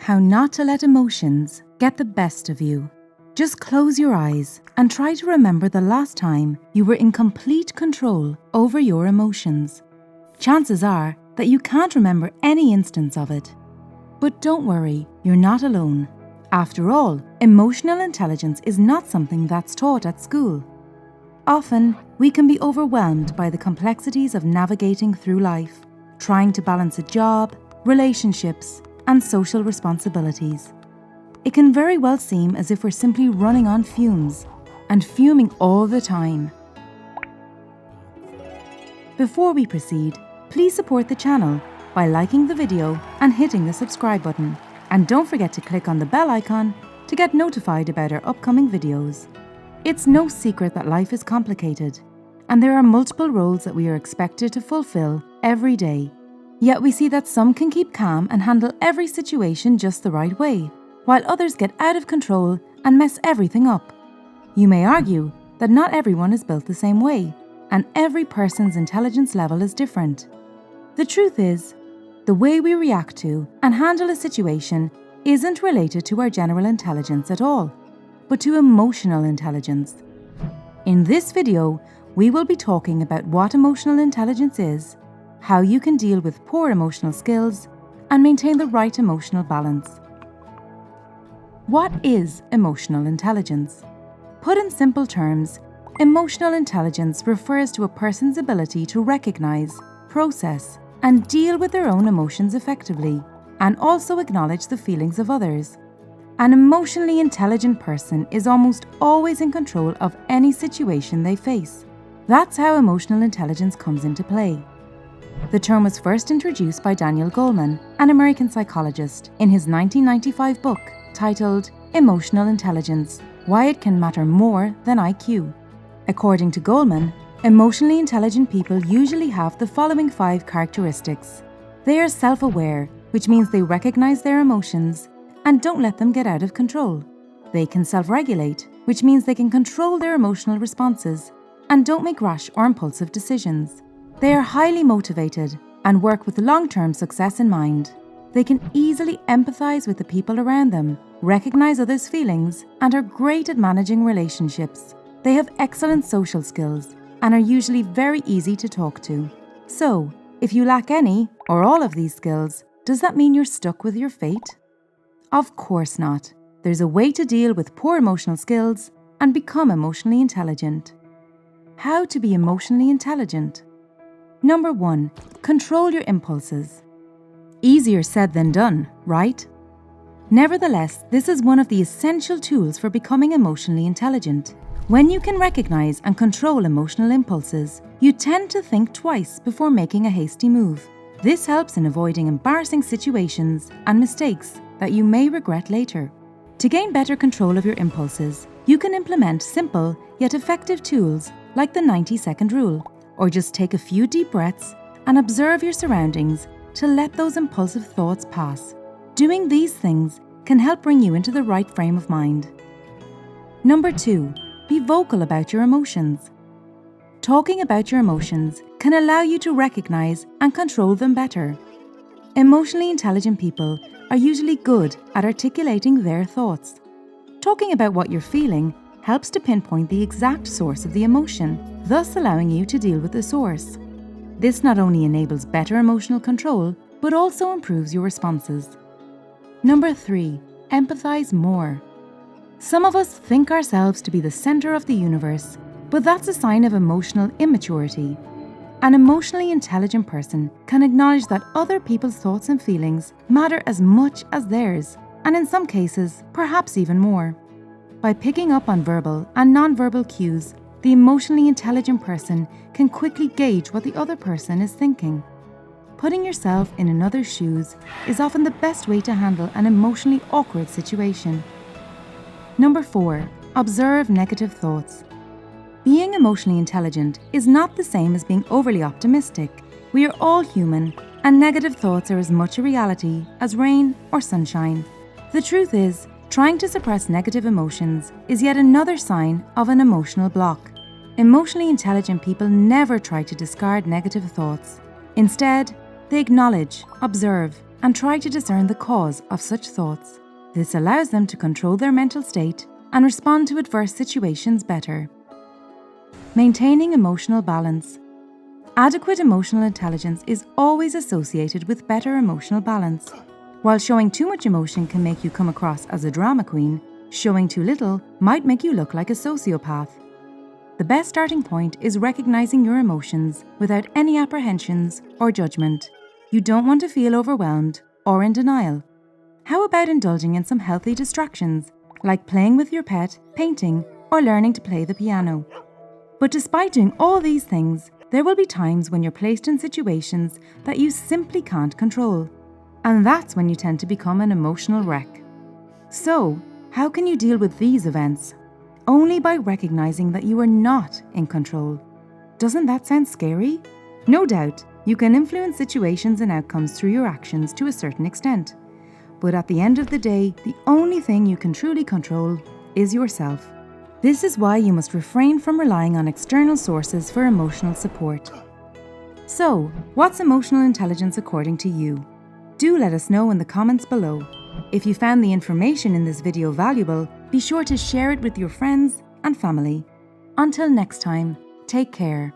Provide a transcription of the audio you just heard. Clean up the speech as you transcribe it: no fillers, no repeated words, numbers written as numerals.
How not to let emotions get the best of you. Just close your eyes and try to remember the last time you were in complete control over your emotions. Chances are that you can't remember any instance of it. But don't worry, you're not alone. After all, emotional intelligence is not something that's taught at school. Often, we can be overwhelmed by the complexities of navigating through life, trying to balance a job, relationships, and social responsibilities. It can very well seem as if we're simply running on fumes, and fuming all the time. Before we proceed, please support the channel by liking the video and hitting the subscribe button. And don't forget to click on the bell icon to get notified about our upcoming videos. It's no secret that life is complicated, and there are multiple roles that we are expected to fulfill every day. Yet we see that some can keep calm and handle every situation just the right way, while others get out of control and mess everything up. You may argue that not everyone is built the same way, and every person's intelligence level is different. The truth is, the way we react to and handle a situation isn't related to our general intelligence at all, but to emotional intelligence. In this video, we will be talking about what emotional intelligence is, how you can deal with poor emotional skills, and maintain the right emotional balance. What is emotional intelligence? Put in simple terms, emotional intelligence refers to a person's ability to recognize, process, and deal with their own emotions effectively, and also acknowledge the feelings of others. An emotionally intelligent person is almost always in control of any situation they face. That's how emotional intelligence comes into play. The term was first introduced by Daniel Goleman, an American psychologist, in his 1995 book titled Emotional Intelligence: Why It Can Matter More Than IQ. According to Goleman, emotionally intelligent people usually have the following 5 characteristics. They are self-aware, which means they recognize their emotions and don't let them get out of control. They can self-regulate, which means they can control their emotional responses and don't make rash or impulsive decisions. They are highly motivated and work with long-term success in mind. They can easily empathize with the people around them, recognize others' feelings, and are great at managing relationships. They have excellent social skills and are usually very easy to talk to. So, if you lack any or all of these skills, does that mean you're stuck with your fate? Of course not. There's a way to deal with poor emotional skills and become emotionally intelligent. How to be emotionally intelligent? Number 1, control your impulses. Easier said than done, right? Nevertheless, this is one of the essential tools for becoming emotionally intelligent. When you can recognize and control emotional impulses, you tend to think twice before making a hasty move. This helps in avoiding embarrassing situations and mistakes that you may regret later. To gain better control of your impulses, you can implement simple yet effective tools like the 90-second rule, or just take a few deep breaths and observe your surroundings to let those impulsive thoughts pass. Doing these things can help bring you into the right frame of mind. Number 2, be vocal about your emotions. Talking about your emotions can allow you to recognize and control them better. Emotionally intelligent people are usually good at articulating their thoughts. Talking about what you're feeling helps to pinpoint the exact source of the emotion, thus allowing you to deal with the source. This not only enables better emotional control, but also improves your responses. Number 3, empathize more. Some of us think ourselves to be the center of the universe, but that's a sign of emotional immaturity. An emotionally intelligent person can acknowledge that other people's thoughts and feelings matter as much as theirs, and in some cases, perhaps even more. By picking up on verbal and non-verbal cues, the emotionally intelligent person can quickly gauge what the other person is thinking. Putting yourself in another's shoes is often the best way to handle an emotionally awkward situation. Number 4, observe negative thoughts. Being emotionally intelligent is not the same as being overly optimistic. We are all human, and negative thoughts are as much a reality as rain or sunshine. The truth is, trying to suppress negative emotions is yet another sign of an emotional block. Emotionally intelligent people never try to discard negative thoughts. Instead, they acknowledge, observe, and try to discern the cause of such thoughts. This allows them to control their mental state and respond to adverse situations better. Maintaining emotional balance. Adequate emotional intelligence is always associated with better emotional balance. While showing too much emotion can make you come across as a drama queen, showing too little might make you look like a sociopath. The best starting point is recognizing your emotions without any apprehensions or judgment. You don't want to feel overwhelmed or in denial. How about indulging in some healthy distractions, like playing with your pet, painting, or learning to play the piano? But despite doing all these things, there will be times when you're placed in situations that you simply can't control. And that's when you tend to become an emotional wreck. So, how can you deal with these events? Only by recognizing that you are not in control. Doesn't that sound scary? No doubt, you can influence situations and outcomes through your actions to a certain extent. But at the end of the day, the only thing you can truly control is yourself. This is why you must refrain from relying on external sources for emotional support. So, what's emotional intelligence according to you? Do let us know in the comments below. If you found the information in this video valuable, be sure to share it with your friends and family. Until next time, take care.